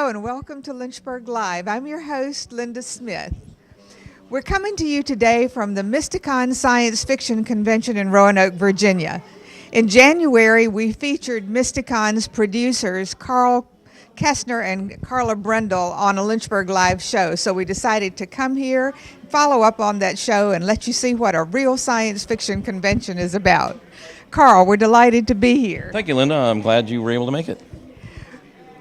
Hello and welcome to Lynchburg Live. I'm your host, Linda Smith. We're coming to you today from the Mysticon Science Fiction Convention in Roanoke, Virginia. In January, we featured Mysticon's producers, Carl Kessner and Carla Brendel, on a Lynchburg Live show. So we decided to come here, follow up on that show, and let you see what a real science fiction convention is about. Carl, we're delighted to be here. Thank you, Linda. I'm glad you were able to make it.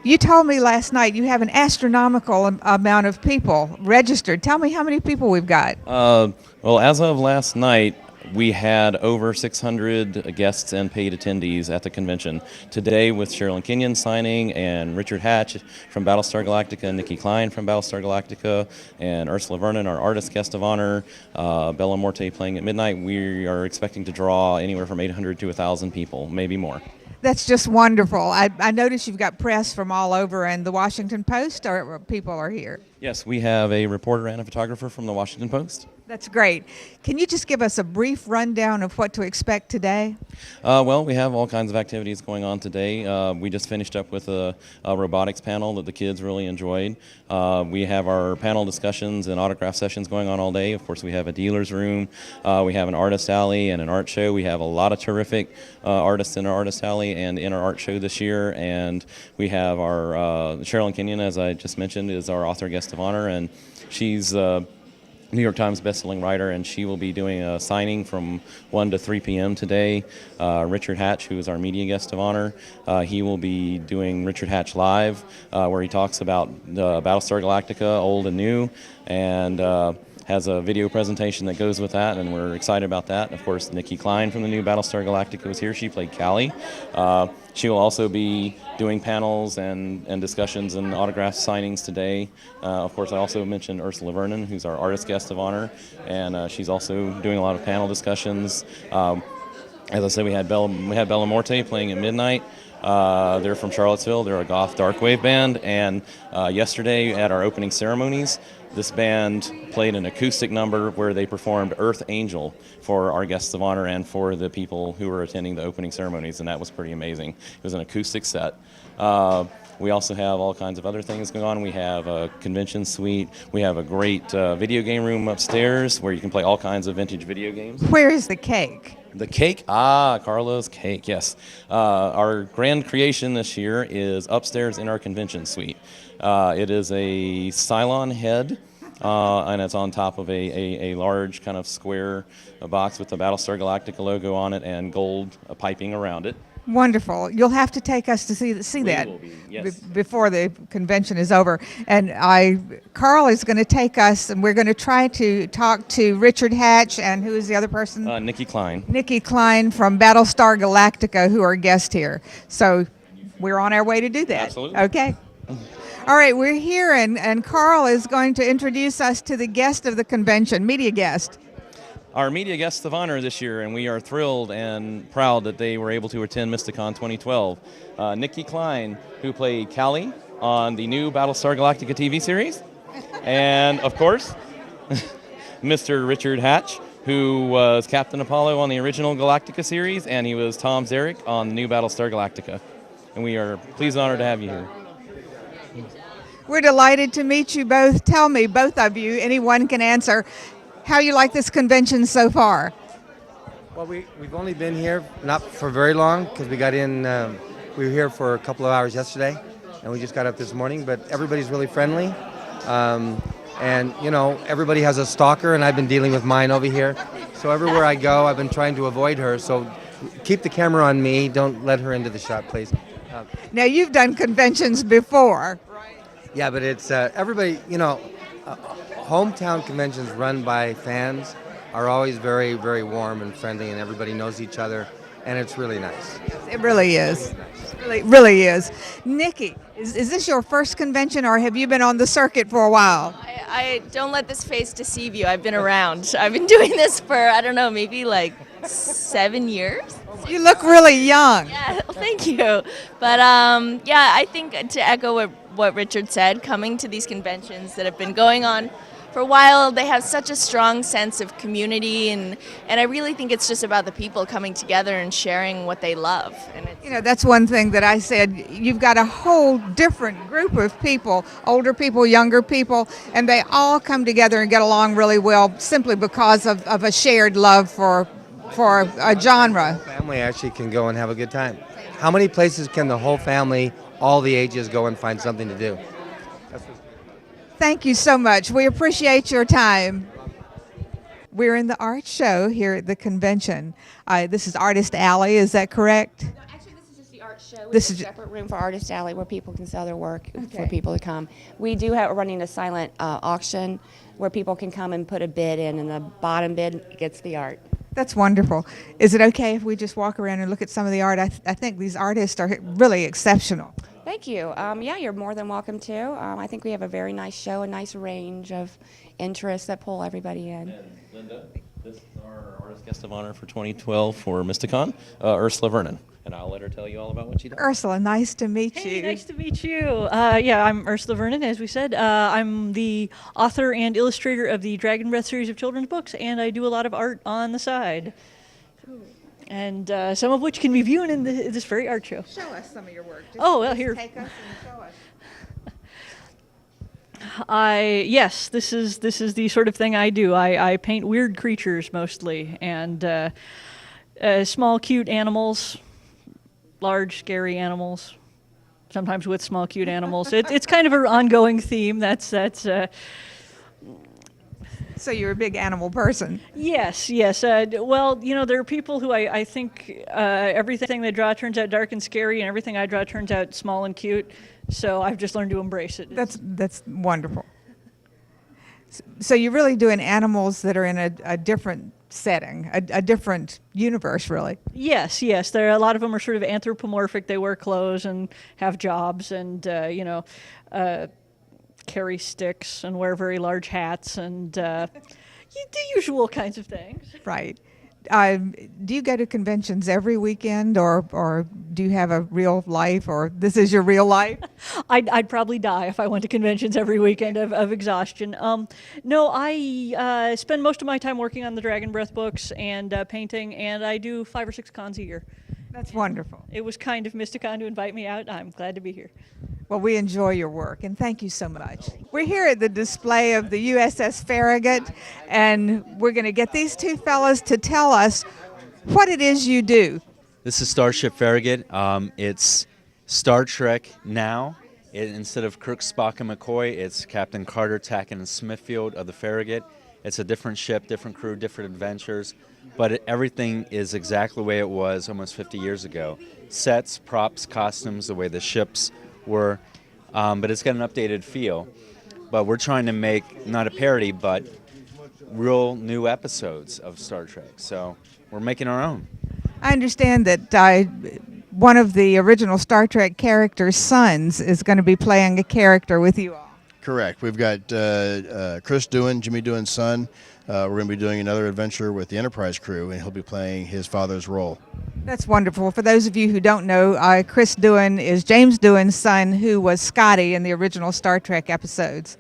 You told me last night you have an astronomical amount of people registered. Tell me how many people we've got. Well, as of last night, we had over 600 guests and paid attendees at the convention. Today, with Sherilyn Kenyon signing and Richard Hatch from Battlestar Galactica, Nikki Klein from Battlestar Galactica, and Ursula Vernon, our artist guest of honor, Bella Morte playing at midnight, we are expecting to draw anywhere from 800 to 1,000 people, maybe more. That's just wonderful. I noticed you've got press from all over, and the Washington Post people are here. Yes, we have a reporter and a photographer from the Washington Post. That's great. Can you just give us a brief rundown of what to expect today? Well, we have all kinds of activities going on today. We just finished up with a robotics panel that the kids really enjoyed. We have our panel discussions and autograph sessions going on all day. Of course, we have a dealer's room. We have an artist alley and an art show. We have a lot of terrific artists in our artist alley and in our art show this year. And we have our Sherilyn Kenyon, as I just mentioned, is our author guest of honor, and she's New York Times bestselling writer, and she will be doing a signing from 1 to 3 p.m. today. Richard Hatch, who is our media guest of honor, he will be doing Richard Hatch Live, where he talks about Battlestar Galactica, old and new, and has a video presentation that goes with that, and we're excited about that. Of course, Nikki Klein from the new Battlestar Galactica was here. She played Callie. She will also be doing panels and discussions and autograph signings today. Of course, I also mentioned Ursula Vernon, who's our artist guest of honor, and she's also doing a lot of panel discussions. As I said, we had Bella Morte playing at midnight. They're from Charlottesville. They're a goth dark wave band, and yesterday at our opening ceremonies, this band played an acoustic number where they performed Earth Angel for our guests of honor and for the people who were attending the opening ceremonies, and that was pretty amazing. It was an acoustic set. We also have all kinds of other things going on. We have a convention suite. We have a great video game room upstairs where you can play all kinds of vintage video games. Where is the cake? The cake? Carla's cake, yes. Our grand creation this year is upstairs in our convention suite. It is a Cylon head, and it's on top of a large kind of square box with the Battlestar Galactica logo on it and gold piping around it. Wonderful. You'll have to take us to see that yes. Before the convention is over. And Carl is going to take us, and we're going to try to talk to Richard Hatch, and who is the other person? Nikki Klein. Nikki Klein from Battlestar Galactica, who are guests here. So we're on our way to do that. Absolutely. Okay. All right, we're here, and Carl is going to introduce us to the guest of the convention, media guest. Our media guests of honor this year, and we are thrilled and proud that they were able to attend Mysticon 2012. Nikki Klein, who played Callie on the new Battlestar Galactica TV series, and of course, Mr. Richard Hatch, who was Captain Apollo on the original Galactica series, and he was Tom Zarek on the new Battlestar Galactica. And we are pleased and honored to have you here. We're delighted to meet you both. Tell me, both of you, anyone can answer, how you like this convention so far. Well, we've only been here not for very long because we got in, we were here for a couple of hours yesterday and we just got up this morning, but everybody's really friendly. And, you know, everybody has a stalker, and I've been dealing with mine over here. So everywhere I go, I've been trying to avoid her. So keep the camera on me. Don't let her into the shot, please. Now, you've done conventions before. Yeah, but it's everybody, you know, hometown conventions run by fans are always very, very warm and friendly, and everybody knows each other, and it's really nice. It really is. Really is. Nikki, is this your first convention, or have you been on the circuit for a while? I don't let this face deceive you. I've been around. I've been doing this for, I don't know, maybe like 7 years. You look really young. Yeah, thank you. But yeah, I think to echo what Richard said, coming to these conventions that have been going on for a while they have such a strong sense of community, and I really think it's just about the people coming together and sharing what they love. And it's, You know, that's one thing that I said. You've got a whole different group of people, older people, younger people, and they all come together and get along really well simply because of a shared love for a genre. Family actually can go and have a good time. How many places can the whole family, all the ages, go and find something to do? Thank you so much. We appreciate your time. We're in the art show here at the convention. This is Artist Alley, is that correct? No, actually, this is just the art show. This This is is a separate room for Artist Alley where people can sell their work Okay. for people to come. We do have running a silent auction where people can come and put a bid in, and the bottom bid gets the art. That's wonderful. Is it okay if we just walk around and look at some of the art? I think these artists are really exceptional. Thank you. Yeah, you're more than welcome to. I think we have a very nice show, a nice range of interests that pull everybody in. And Linda, this is our artist guest of honor for 2012 for Mysticon, Ursula Vernon. And I'll let her tell you all about what she does. Ursula, nice to meet Hey, you. nice to meet you. Yeah, I'm Ursula Vernon, as we said. I'm the author and illustrator of the Dragon Breath series of children's books, and I do a lot of art on the side. And some of which can be viewed in this very art show. Show us some of your work. Oh, well, here. Take us and show us. Yes, this is the sort of thing I do. I paint weird creatures mostly, and small, cute animals, large, scary animals. Sometimes with small, cute animals. It's kind of an ongoing theme. That's. So you're a big animal person. Yes. Well, there are people who I think everything they draw turns out dark and scary, and everything I draw turns out small and cute. So I've just learned to embrace it. That's wonderful. So you're really doing animals that are in a different setting, a different universe, really. Yes. There are a lot of them are sort of anthropomorphic. They wear clothes and have jobs, and carry sticks and wear very large hats and the usual kinds of things. Right. Do you go to conventions every weekend, or do you have a real life, or this is your real life? I'd probably die if I went to conventions every weekend of exhaustion. No, I spend most of my time working on the Dragon Breath books and painting, and I do 5 or 6 cons a year. That's wonderful. It was kind of Mysticon to invite me out. I'm glad to be here. Well, we enjoy your work, and thank you so much. We're here at the display of the USS Farragut, and we're going to get these two fellas to tell us what it is you do. This is Starship Farragut. It's Star Trek now. Instead of Kirk, Spock, and McCoy, it's Captain Carter, Tacken, and Smithfield of the Farragut. It's a different ship, different crew, different adventures, but everything is exactly the way it was almost 50 years ago. Sets, props, costumes, the way the ships were, but it's got an updated feel. But we're trying to make, not a parody, but real new episodes of Star Trek. So we're making our own. I understand that one of the original Star Trek characters' sons is going to be playing a character with you all. Correct. We've got Chris Doohan, Jimmy Doohan's son. We're going to be doing another adventure with the Enterprise crew, and he'll be playing his father's role. That's wonderful. For those of you who don't know, Chris Doohan is James Doohan's son, who was Scotty in the original Star Trek episodes.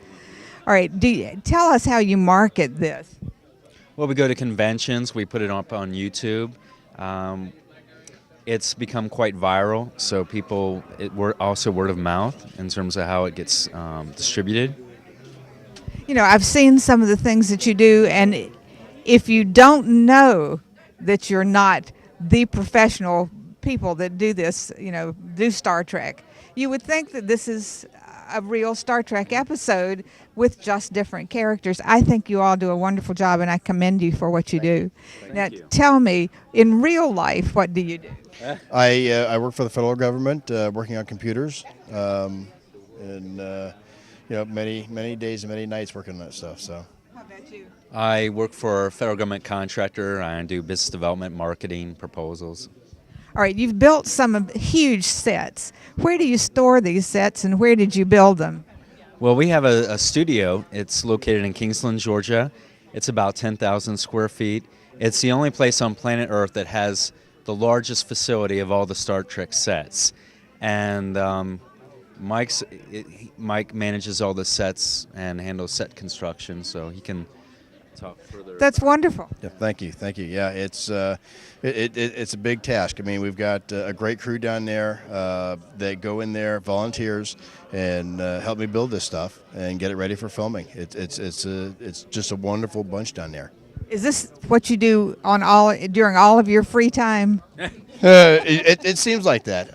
All right, tell us how you market this. Well, we go to conventions. We put it up on YouTube. It's become quite viral, so we're also word of mouth in terms of how it gets distributed. You know, I've seen some of the things that you do, and if you don't know that you're not the professional people that do this, do Star Trek, you would think that this is a real Star Trek episode with just different characters. I think you all do a wonderful job, and I commend you for what you do. Now, tell me, in real life, what do you do? I work for the federal government, working on computers, and many days and many nights working on that stuff. So. How about you? I work for a federal government contractor. I do business development, marketing, proposals. All right, you've built some huge sets. Where do you store these sets, and where did you build them? Well, we have a studio. It's located in Kingsland, Georgia. It's about 10,000 square feet. It's the only place on planet Earth that has the largest facility of all the Star Trek sets. And Mike manages all the sets and handles set construction, so he can talk further. That's wonderful. Yeah, thank you. Yeah, it's it's a big task. I mean, we've got a great crew down there that go in there, volunteers, and help me build this stuff and get it ready for filming. It's just a wonderful bunch down there. Is this what you do during all of your free time? It seems like that.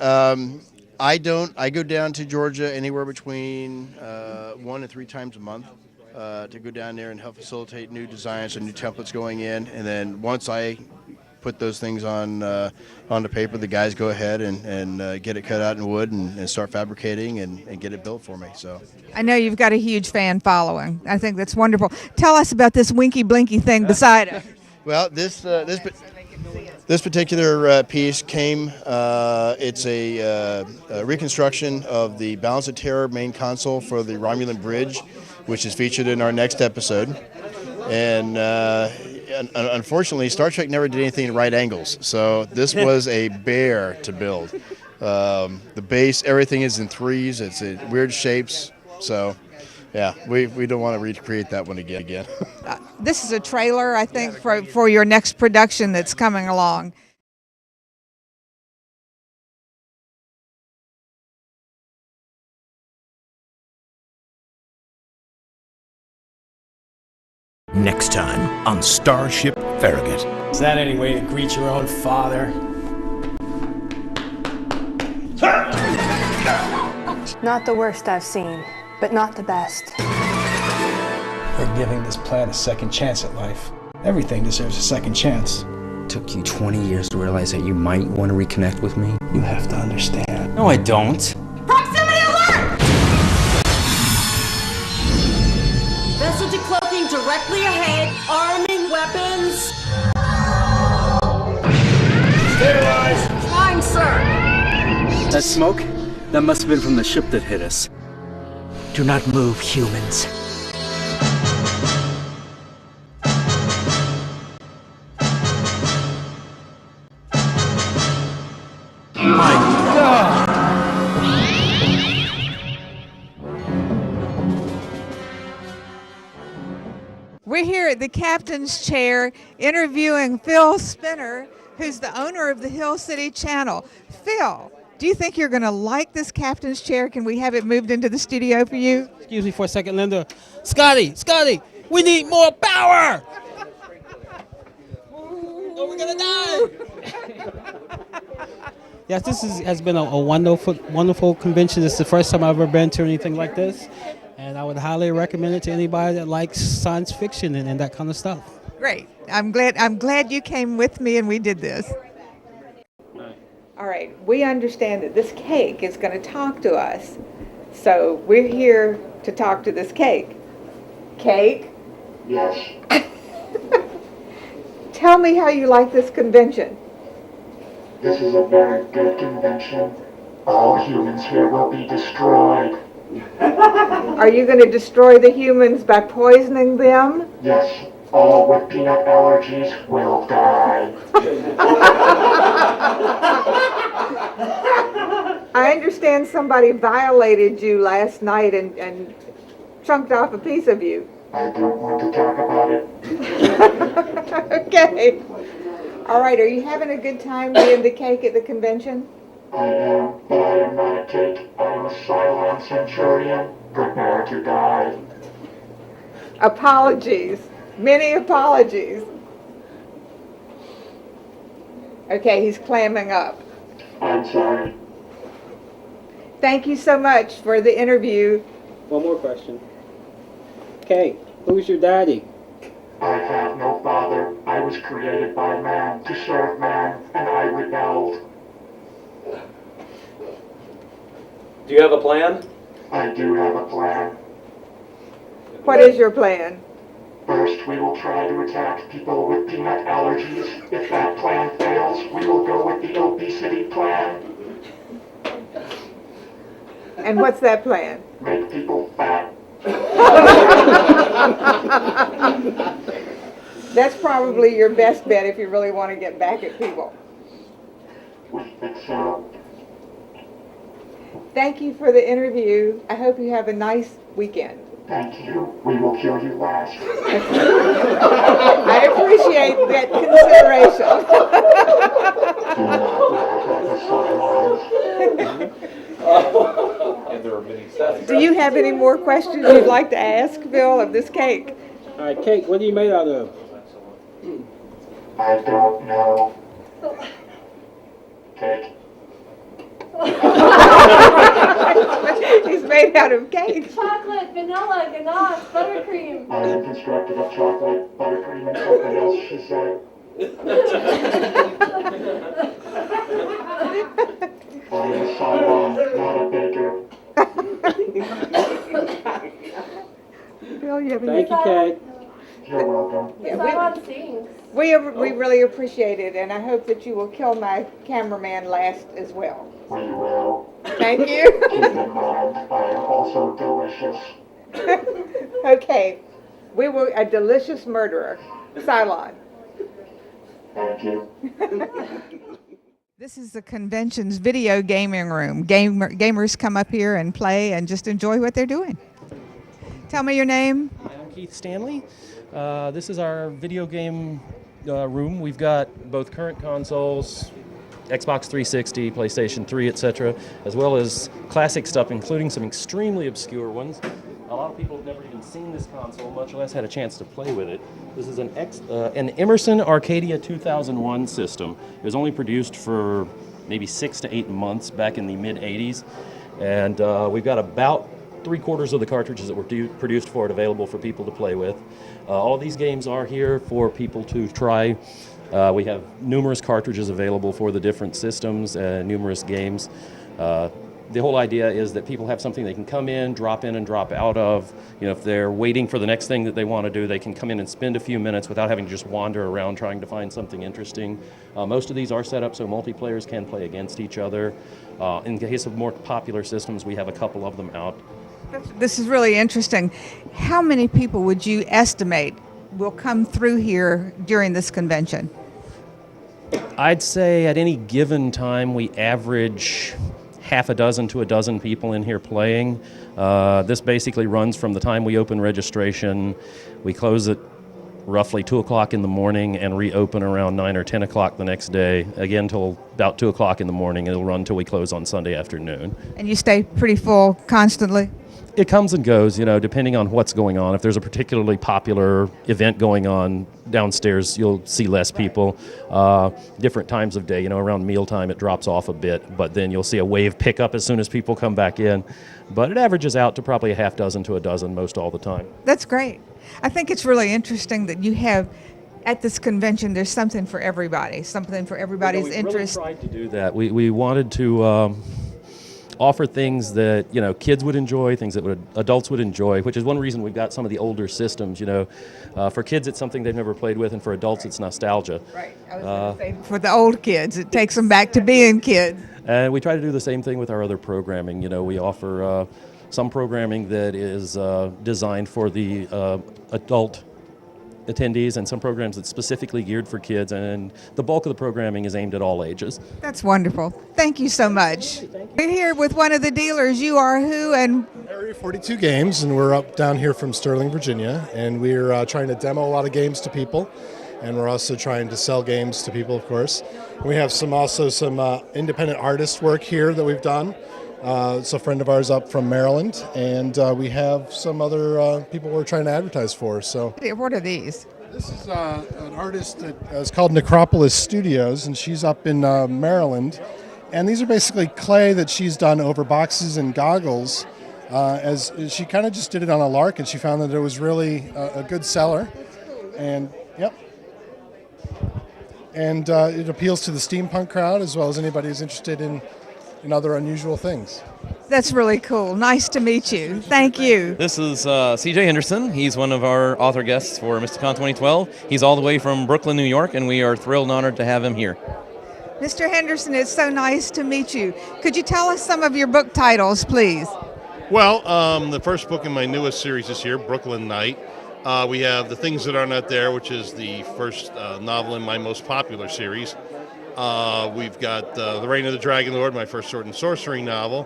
I go down to Georgia anywhere between 1 and 3 times a month to go down there and help facilitate new designs and new templates going in. And then once I put those things on the paper, the guys go ahead and get it cut out in wood and start fabricating and get it built for me. So I know you've got a huge fan following. I think that's wonderful. Tell us about this winky blinky thing beside us. Well, this particular piece came. It's a reconstruction of the Balance of Terror main console for the Romulan Bridge, which is featured in our next episode. And unfortunately, Star Trek never did anything at right angles, so this was a bear to build. The base, everything is in threes. It's in weird shapes. So, yeah, we don't want to recreate that one again. This is a trailer, I think, for your next production that's coming along. Next time on Starship Farragut. Is that any way to greet your own father? Not the worst I've seen, but not the best. We're giving this planet a second chance at life. Everything deserves a second chance. Took you 20 years to realize that you might want to reconnect with me? You have to understand. No, I don't. Proximity alert! Vessel decloaking directly ahead, arming weapons. Stabilize! Flying, sir! That smoke? That must have been from the ship that hit us. Do not move, humans. My God! We're here at the captain's chair interviewing Phil Spinner, who's the owner of the Hill City Channel. Phil, do you think you're going to like this captain's chair? Can we have it moved into the studio for you? Excuse me for a second, Linda. Scotty, we need more power! Or we're gonna die! Yes, this has been a wonderful convention. This is the first time I've ever been to anything like this. And I would highly recommend it to anybody that likes science fiction and that kind of stuff. Great. I'm glad you came with me and we did this. All right. We understand that this cake is going to talk to us. So we're here to talk to this cake. Cake? Yes. Tell me how you like this convention. This is a very good convention. All humans here will be destroyed. Are you going to destroy the humans by poisoning them? Yes. All with peanut allergies will die. I understand somebody violated you last night and chunked off a piece of you. I don't want to talk about it. Okay. All right, are you having a good time being the cake at the convention? I am, but I am not a cake. I am a Cylon Centurion. Prepare to die. Apologies. Many apologies. Okay, he's clamming up. I'm sorry. Thank you so much for the interview. One more question. Okay, who's your daddy? I have no father. I was created by man to serve man, and I rebelled. Do you have a plan? I do have a plan. What is your plan? First, we will try to attack people with peanut allergies. If that plan fails, we will go with the obesity plan. And what's that plan? Make people fat. That's probably your best bet if you really want to get back at people. We think so. Thank you for the interview. I hope you have a nice weekend. Thank you. We will kill you last. I appreciate that consideration. Do you have any more questions you'd like to ask, Bill, of this cake? All right, cake, what are you made out of? I don't know. Cake. He's made out of cake. Chocolate, vanilla, ganache, buttercream. I am constructed of chocolate, buttercream, and something else, she said. I am a Cylon, not a baker. Bill, you have Thank you, Kate. You're welcome. We really appreciate it, and I hope that you will kill my cameraman last as well. We will. Thank you. Keep in mind, I am also delicious. Okay. We will, a delicious murderer. Cylon. Thank you. This is the convention's video gaming room. Gamers come up here and play and just enjoy what they're doing. Tell me your name. I'm Keith Stanley. This is our video game room. We've got both current consoles, Xbox 360, PlayStation 3, etc., as well as classic stuff, including some extremely obscure ones. A lot of people have never even seen this console, much less had a chance to play with it. This is an Emerson Arcadia 2001 system. It was only produced for maybe 6 to 8 months back in the mid-'80s, and we've got about 3/4 of the cartridges that were produced for it available for people to play with. All these games are here for people to try. We have numerous cartridges available for the different systems, numerous games. The whole idea is that people have something they can come in and drop out of. You know, if they're waiting for the next thing that they want to do, they can come in and spend a few minutes without having to just wander around trying to find something interesting. Most of these are set up so multiplayers can play against each other. In case of more popular systems, we have a couple of them out. This is really interesting. How many people would you estimate will come through here during this convention? I'd say at any given time we average half a dozen to a dozen people in here playing. This basically runs from the time we open registration. We close at roughly 2 o'clock in the morning and reopen around 9 or 10 o'clock the next day, again till about 2 o'clock in the morning. It'll run till we close on Sunday afternoon. And you stay pretty full constantly? It comes and goes, you know, depending on what's going on. If there's a particularly popular event going on downstairs, you'll see less people. Different times of day, you know, around mealtime it drops off a bit, but then you'll see a wave pick up as soon as people come back in. But it averages out to probably a half dozen to a dozen most all the time. That's great. I think it's really interesting that you have, at this convention, there's something for everybody, something for everybody's interest. We really tried to do that. We wanted to offer things that, you know, kids would enjoy, things that adults would enjoy, which is one reason we've got some of the older systems. You know, for kids it's something they've never played with, and for adults it's nostalgia. Right. I was going to say, for the old kids, it takes them back to being kids. And we try to do the same thing with our other programming. You know, we offer some programming that is designed for the adult attendees, and some programs that's specifically geared for kids, and the bulk of the programming is aimed at all ages. That's wonderful. Thank you so much. We're here with one of the dealers. You are who? And Area 42 Games, and we're up down here from Sterling, Virginia, and we're trying to demo a lot of games to people, and we're also trying to sell games to people, of course. And we have some independent artist work here that we've done. It's a friend of ours up from Maryland, and we have some other people we're trying to advertise for. So, what are these? This is an artist that is called Necropolis Studios, and she's up in Maryland. And these are basically clay that she's done over boxes and goggles. As she kind of just did it on a lark, and she found that it was really a good seller. And yep. And it appeals to the steampunk crowd as well as anybody who's interested in other unusual things. That's really cool. Nice to meet you. Thank you. This is CJ Henderson. He's one of our author guests for Mysticon 2012. He's all the way from Brooklyn, New York, and we are thrilled and honored to have him here. Mr. Henderson, it's so nice to meet you. Could you tell us some of your book titles, please? Well, the first book in my newest series this year, Brooklyn Night. We have The Things That Are Not There, which is the first novel in my most popular series. We've got The Reign of the Dragon Lord, my first sword and sorcery novel.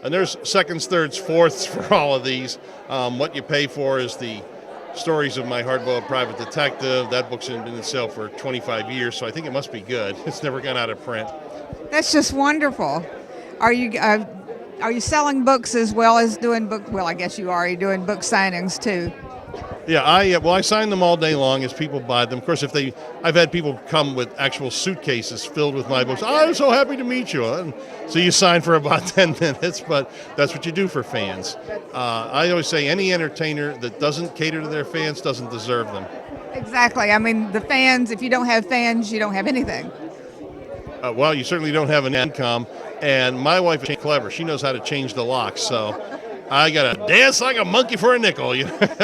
And there's seconds, thirds, fourths for all of these. What you pay for is the stories of my hard-boiled private detective. That book's been in sale for 25 years, so I think it must be good. It's never gone out of print. That's just wonderful. Are you selling books as well as doing book? Well, I guess you are. You're doing book signings too. Yeah, I sign them all day long as people buy them. Of course, I've had people come with actual suitcases filled with my books. I'm so happy to meet you. And so you sign for about 10 minutes, but that's what you do for fans. I always say any entertainer that doesn't cater to their fans doesn't deserve them. Exactly. I mean, the fans, if you don't have fans, you don't have anything. Well, you certainly don't have an income. And my wife is clever. She knows how to change the locks. So I got to dance like a monkey for a nickel.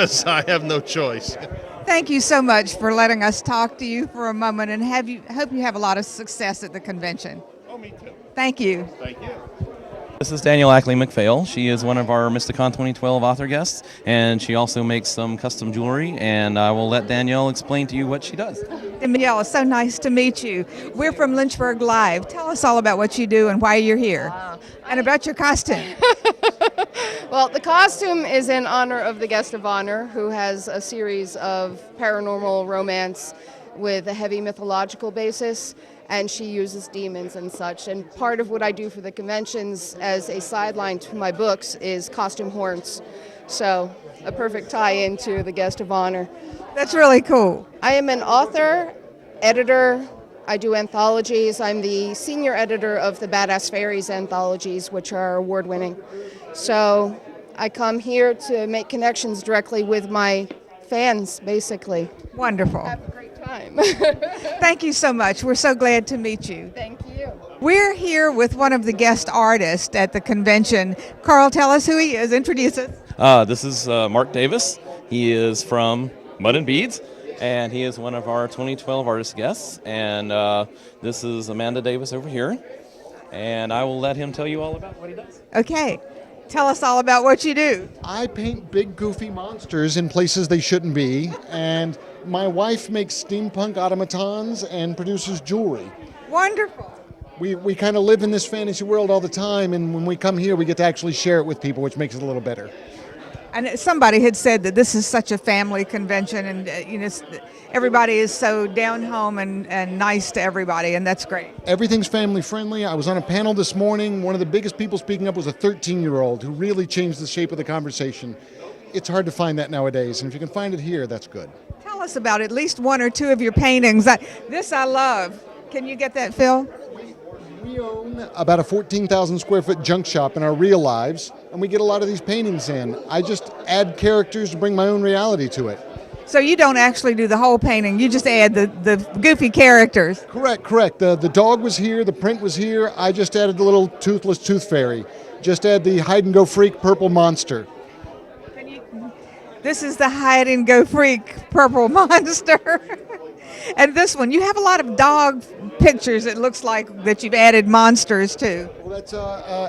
So I have no choice. Thank you so much for letting us talk to you for a moment, and hope you have a lot of success at the convention. Oh, me too. Thank you. Thank you. This is Danielle Ackley McPhail. She is one of our Mysticon 2012 author guests, and she also makes some custom jewelry, and I will let Danielle explain to you what she does. Danielle, it's so nice to meet you. We're from Lynchburg Live. Tell us all about what you do and why you're here, and about your costume. Well, the costume is in honor of the guest of honor, who has a series of paranormal romance with a heavy mythological basis, and she uses demons and such. And part of what I do for the conventions as a sideline to my books is costume horns. So a perfect tie-in to the guest of honor. That's really cool. I am an author, editor. I do anthologies. I'm the senior editor of the Badass Fairies anthologies, which are award-winning. So I come here to make connections directly with my fans, basically. Wonderful. Have a great time. Thank you so much. We're so glad to meet you. Thank you. We're here with one of the guest artists at the convention. Carl, tell us who he is. Introduce us. This is Mark Davis. He is from Mud and Beads, and he is one of our 2012 artist guests. And this is Amanda Davis over here, and I will let him tell you all about what he does. Okay. Tell us all about what you do. I paint big, goofy monsters in places they shouldn't be, and my wife makes steampunk automatons and produces jewelry. Wonderful. We kind of live in this fantasy world all the time, and when we come here, we get to actually share it with people, which makes it a little better. And somebody had said that this is such a family convention, and everybody is so down home and nice to everybody, and that's great. Everything's family friendly. I was on a panel this morning. One of the biggest people speaking up was a 13-year-old who really changed the shape of the conversation. It's hard to find that nowadays, and if you can find it here, that's good. Tell us about at least one or two of your paintings. This I love. Can you get that, Phil? We own about a 14,000 square foot junk shop in our real lives, and we get a lot of these paintings in. I just add characters to bring my own reality to it. So you don't actually do the whole painting, you just add the goofy characters. Correct. The dog was here, the print was here. I just added the little toothless tooth fairy. Just add the hide and go freak purple monster. This is the hide and go freak purple monster. And this one, you have a lot of dog pictures. It looks like that you've added monsters too. Well, that's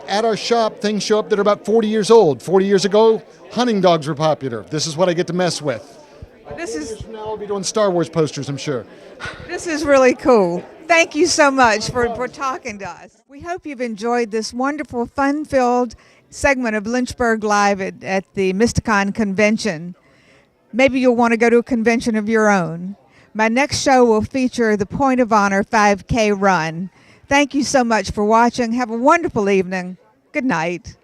at our shop, things show up that are about 40 years old. 40 years ago, hunting dogs were popular. This is what I get to mess with. This is, years from now, I'll be doing Star Wars posters, I'm sure. This is really cool. Thank you so much for talking to us. We hope you've enjoyed this wonderful, fun-filled segment of Lynchburg Live at the Mysticon convention. Maybe you'll want to go to a convention of your own. My next show will feature the Point of Honor 5K run. Thank you so much for watching. Have a wonderful evening. Good night.